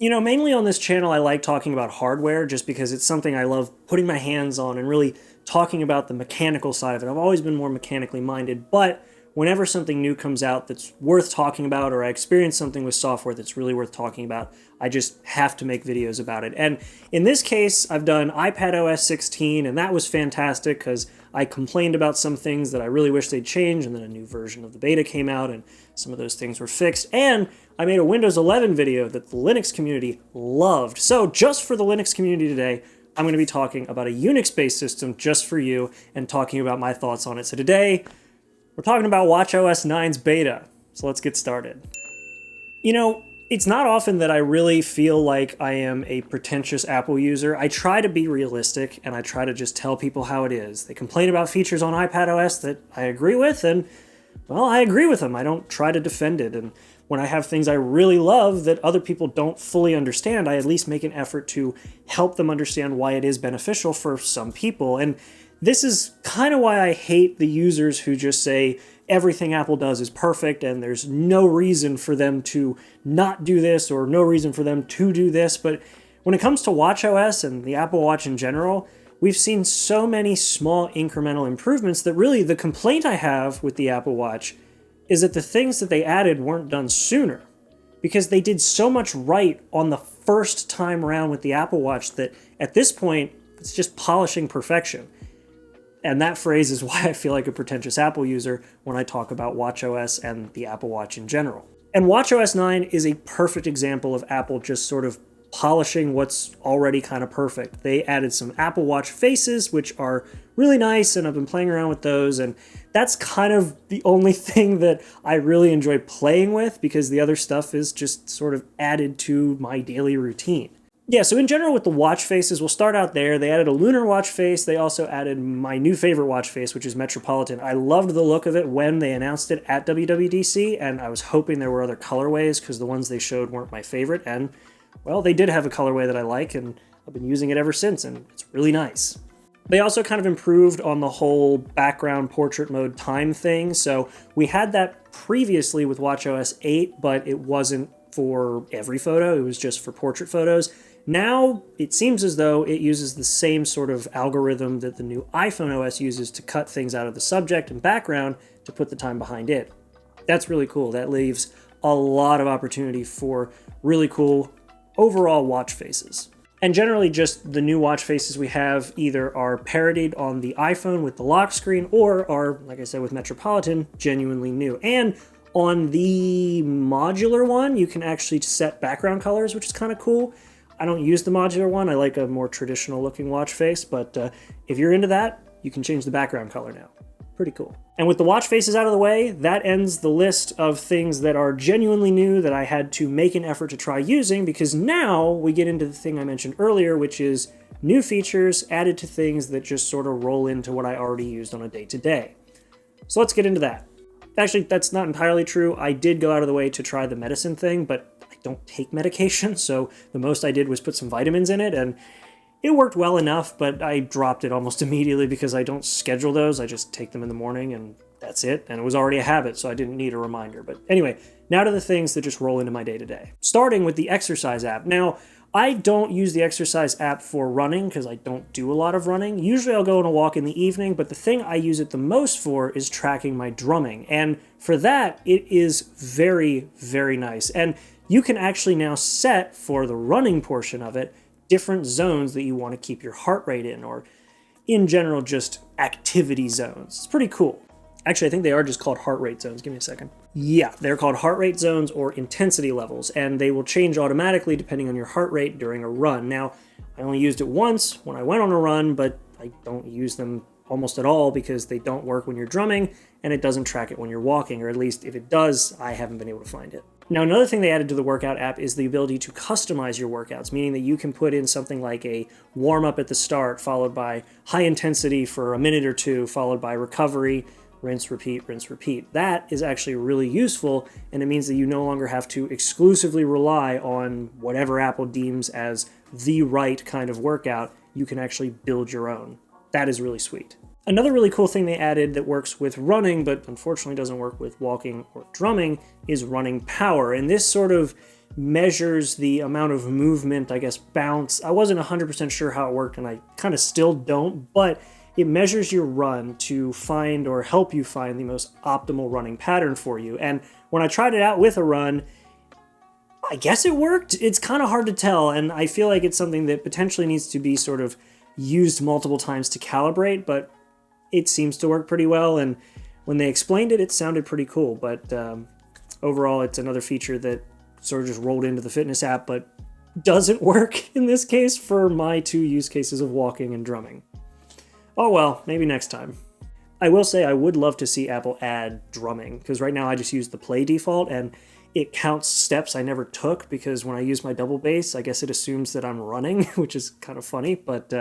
You know, mainly on this channel, I like talking about hardware just because it's something I love putting my hands on and really talking about the mechanical side of it. I've always been more mechanically minded, but whenever something new comes out that's worth talking about, or I experience something with software that's really worth talking about, I just have to make videos about it. And in this case, I've done iPadOS 16, and that was fantastic because I complained about some things that I really wish they'd change, and then a new version of the beta came out, and some of those things were fixed. And I made a Windows 11 video that the Linux community loved. So just for the Linux community today, I'm going to be talking about a Unix-based system just for you and talking about my thoughts on it. So today, we're talking about WatchOS 9's beta. So let's get started. You know, it's not often that I really feel like I am a pretentious Apple user. I try to be realistic, and I try to just tell people how it is. They complain about features on iPadOS that I agree with, and, well, I agree with them. I don't try to defend it. And when I have things I really love that other people don't fully understand, I at least make an effort to help them understand why it is beneficial for some people. And this is kind of why I hate the users who just say everything Apple does is perfect and there's no reason for them to not do this or no reason for them to do this. But when it comes to WatchOS and the Apple Watch in general, we've seen so many small incremental improvements that really the complaint I have with the Apple Watch is that the things that they added weren't done sooner, because they did so much right on the first time around with the Apple Watch that at this point, it's just polishing perfection. And that phrase is why I feel like a pretentious Apple user when I talk about WatchOS and the Apple Watch in general. And WatchOS 9 is a perfect example of Apple just sort of polishing what's already kind of perfect. They added some Apple Watch faces, which are really nice, and I've been playing around with those, and that's kind of the only thing that I really enjoy playing with, because the other stuff is just sort of added to my daily routine. Yeah, so in general with the watch faces, we'll start out there. They added a Lunar watch face. They also added my new favorite watch face, which is Metropolitan. I loved the look of it when they announced it at WWDC, and I was hoping there were other colorways because the ones they showed weren't my favorite, and well, they did have a colorway that I like, and I've been using it ever since, and it's really nice. They also kind of improved on the whole background portrait mode time thing. So we had that previously with WatchOS 8, but it wasn't for every photo. It was just for portrait photos. Now it seems as though it uses the same sort of algorithm that the new iPhone OS uses to cut things out of the subject and background to put the time behind it. That's really cool. That leaves a lot of opportunity for really cool overall watch faces. And generally just the new watch faces we have either are parodied on the iPhone with the lock screen or are, like I said with Metropolitan, genuinely new. And on the modular one, you can actually set background colors, which is kind of cool. I don't use the modular one. I like a more traditional looking watch face, but if you're into that, you can change the background color now. Pretty cool. And with the watch faces out of the way, that ends the list of things that are genuinely new that I had to make an effort to try using, because now we get into the thing I mentioned earlier, which is new features added to things that just sort of roll into what I already used on a day-to-day. So let's get into that. Actually, that's not entirely true. I did go out of the way to try the medicine thing, but I don't take medication, so the most I did was put some vitamins in it, and it worked well enough, but I dropped it almost immediately because I don't schedule those. I just take them in the morning and that's it. And it was already a habit, so I didn't need a reminder. But anyway, now to the things that just roll into my day-to-day. Starting with the exercise app. Now, I don't use the exercise app for running because I don't do a lot of running. Usually I'll go on a walk in the evening, but the thing I use it the most for is tracking my drumming. And for that, it is very, very nice. And you can actually now set for the running portion of it different zones that you want to keep your heart rate in, or in general, just activity zones. It's pretty cool. Actually, I think they are just called heart rate zones. Give me a second. Yeah, they're called heart rate zones or intensity levels, and they will change automatically depending on your heart rate during a run. Now, I only used it once when I went on a run, but I don't use them almost at all because they don't work when you're drumming, and it doesn't track it when you're walking, or at least if it does, I haven't been able to find it. Now, another thing they added to the workout app is the ability to customize your workouts, meaning that you can put in something like a warm-up at the start, followed by high intensity for a minute or two, followed by recovery, rinse, repeat, rinse, repeat. That is actually really useful, and it means that you no longer have to exclusively rely on whatever Apple deems as the right kind of workout. You can actually build your own. That is really sweet. Another really cool thing they added that works with running, but unfortunately doesn't work with walking or drumming, is running power. And this sort of measures the amount of movement, I guess bounce. I wasn't 100% sure how it worked, and I kind of still don't, but it measures your run to find or help you find the most optimal running pattern for you. And when I tried it out with a run, I guess it worked. It's kind of hard to tell, and I feel like it's something that potentially needs to be sort of used multiple times to calibrate, but it seems to work pretty well, and when they explained it, it sounded pretty cool. But overall, it's another feature that sort of just rolled into the fitness app, but doesn't work in this case for my two use cases of walking and drumming. Oh well, maybe next time. I will say I would love to see Apple add drumming, because right now I just use the play default, and it counts steps I never took, because when I use my double bass, I guess it assumes that I'm running, which is kind of funny. But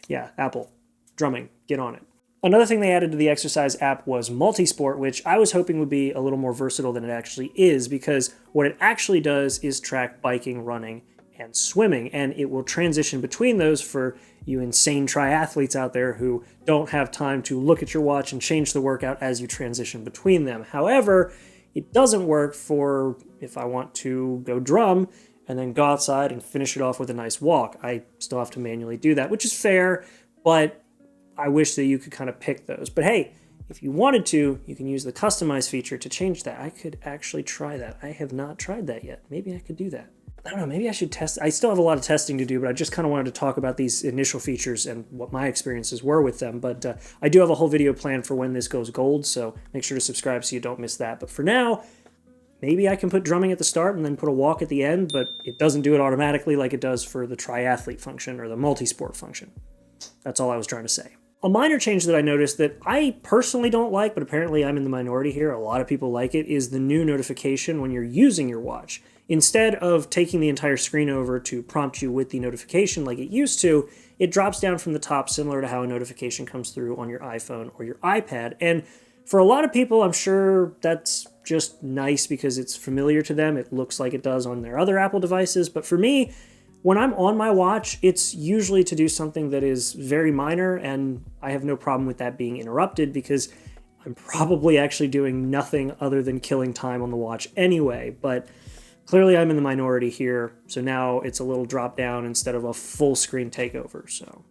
yeah, Apple, drumming, get on it. Another thing they added to the exercise app was multisport, which I was hoping would be a little more versatile than it actually is, because what it actually does is track biking, running, and swimming, and it will transition between those for you insane triathletes out there who don't have time to look at your watch and change the workout as you transition between them. However, it doesn't work for if I want to go drum and then go outside and finish it off with a nice walk. I still have to manually do that, which is fair, but I wish that you could kind of pick those. But hey, if you wanted to, you can use the customize feature to change that. I could actually try that. I have not tried that yet. Maybe I could do that. I don't know, maybe I should test. I still have a lot of testing to do, but I just kind of wanted to talk about these initial features and what my experiences were with them. But I do have a whole video planned for when this goes gold, so make sure to subscribe so you don't miss that. But for now, maybe I can put drumming at the start and then put a walk at the end, but it doesn't do it automatically like it does for the triathlete function or the multisport function. That's all I was trying to say. A minor change that I noticed that I personally don't like, but apparently I'm in the minority here, a lot of people like it, is the new notification when you're using your watch. Instead of taking the entire screen over to prompt you with the notification like it used to, it drops down from the top, similar to how a notification comes through on your iPhone or your iPad. And for a lot of people, I'm sure that's just nice because it's familiar to them. It looks like it does on their other Apple devices. But for me, when I'm on my watch, it's usually to do something that is very minor, and I have no problem with that being interrupted because I'm probably actually doing nothing other than killing time on the watch anyway. But clearly I'm in the minority here, so now it's a little drop down instead of a full screen takeover, so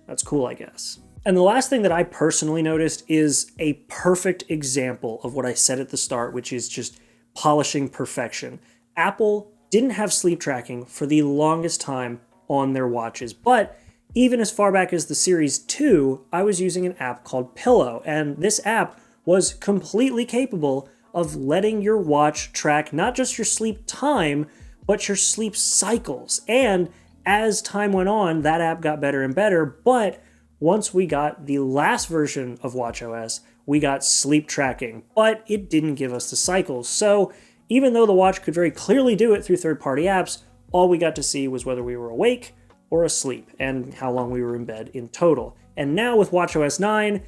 that's cool, I guess. And the last thing that I personally noticed is a perfect example of what I said at the start, which is just polishing perfection. Apple didn't have sleep tracking for the longest time on their watches, but even as far back as the Series 2, I was using an app called Pillow, and this app was completely capable of letting your watch track not just your sleep time, but your sleep cycles. And as time went on, that app got better and better, but once we got the last version of WatchOS, we got sleep tracking, but it didn't give us the cycles. So even though the watch could very clearly do it through third-party apps, all we got to see was whether we were awake or asleep and how long we were in bed in total. And now with WatchOS 9,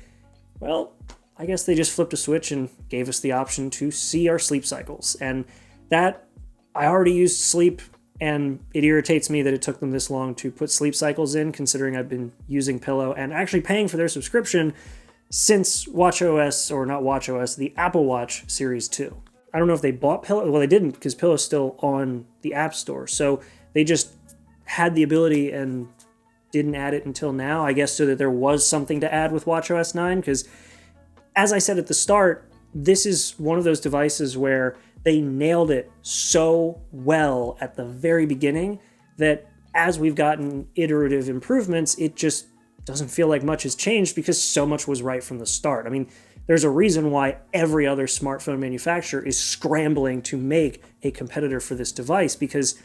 well, I guess they just flipped a switch and gave us the option to see our sleep cycles. And that, I already used sleep, and it irritates me that it took them this long to put sleep cycles in, considering I've been using Pillow and actually paying for their subscription since WatchOS, or not WatchOS, the Apple Watch Series 2. I don't know if they bought Pillow. Well, they didn't, because Pillow's still on the App Store. So they just had the ability and didn't add it until now, I guess, so that there was something to add with WatchOS 9, because as I said at the start, this is one of those devices where they nailed it so well at the very beginning that as we've gotten iterative improvements, it just doesn't feel like much has changed because so much was right from the start. I mean, there's a reason why every other smartphone manufacturer is scrambling to make a competitor for this device, because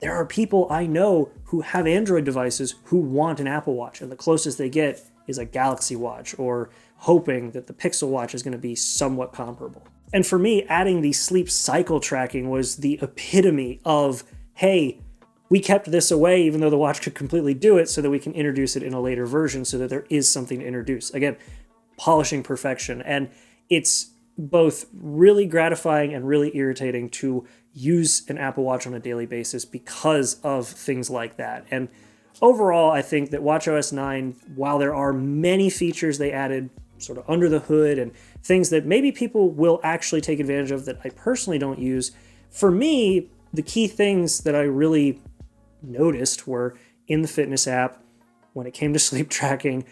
there are people I know who have Android devices who want an Apple Watch, and the closest they get is a Galaxy Watch, or hoping that the Pixel Watch is going to be somewhat comparable. And for me, adding the sleep cycle tracking was the epitome of, hey, we kept this away even though the watch could completely do it, so that we can introduce it in a later version so that there is something to introduce. Again, polishing perfection. And it's both really gratifying and really irritating to use an Apple Watch on a daily basis because of things like that. And overall, I think that WatchOS 9, while there are many features they added sort of under the hood and things that maybe people will actually take advantage of that I personally don't use, for me, the key things that I really noticed were in the fitness app, when it came to sleep tracking,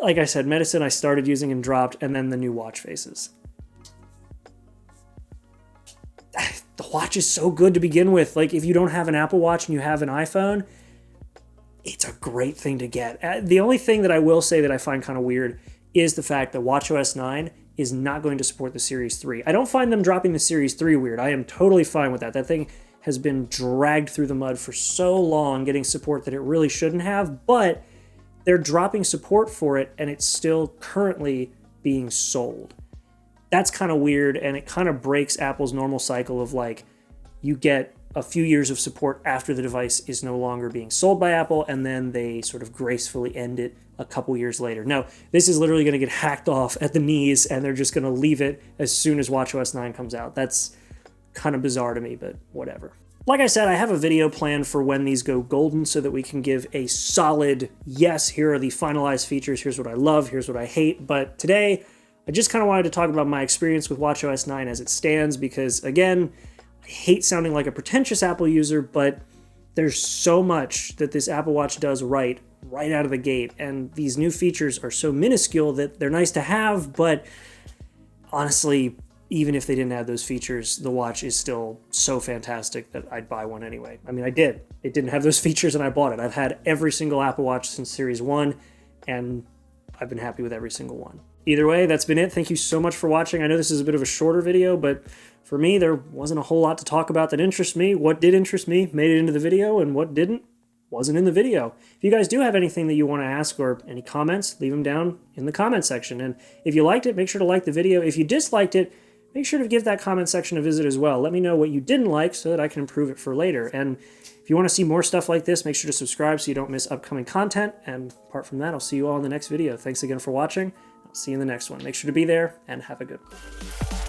like I said, medicine I started using and dropped, and then the new watch faces. The watch is so good to begin with. Like, if you don't have an Apple Watch and you have an iPhone, it's a great thing to get. The only thing that I will say that I find kind of weird is the fact that WatchOS 9 is not going to support the Series 3. I don't find them dropping the Series 3 weird. I am totally fine with that. That thing has been dragged through the mud for so long getting support that it really shouldn't have, but they're dropping support for it and it's still currently being sold. That's kind of weird, and it kind of breaks Apple's normal cycle of like, you get a few years of support after the device is no longer being sold by Apple, and then they sort of gracefully end it a couple years later. No, this is literally going to get hacked off at the knees, and they're just going to leave it as soon as WatchOS 9 comes out. That's kind of bizarre to me, but whatever. Like I said, I have a video planned for when these go golden so that we can give a solid, yes, here are the finalized features, here's what I love, here's what I hate. But today, I just kind of wanted to talk about my experience with WatchOS 9 as it stands, because again, I hate sounding like a pretentious Apple user, but there's so much that this Apple Watch does right out of the gate, and these new features are so minuscule that they're nice to have, but honestly, even if they didn't have those features, the watch is still so fantastic that I'd buy one anyway. I mean, I did. It didn't have those features and I bought it. I've had every single Apple Watch since Series 1, and I've been happy with every single one. Either way, that's been it. Thank you so much for watching. I know this is a bit of a shorter video, but for me, there wasn't a whole lot to talk about that interests me. What did interest me made it into the video, and what didn't wasn't in the video. If you guys do have anything that you want to ask or any comments, leave them down in the comment section. And if you liked it, make sure to like the video. If you disliked it, make sure to give that comment section a visit as well. Let me know what you didn't like so that I can improve it for later. And if you want to see more stuff like this, make sure to subscribe so you don't miss upcoming content. And apart from that, I'll see you all in the next video. Thanks again for watching. I'll see you in the next one. Make sure to be there and have a good one.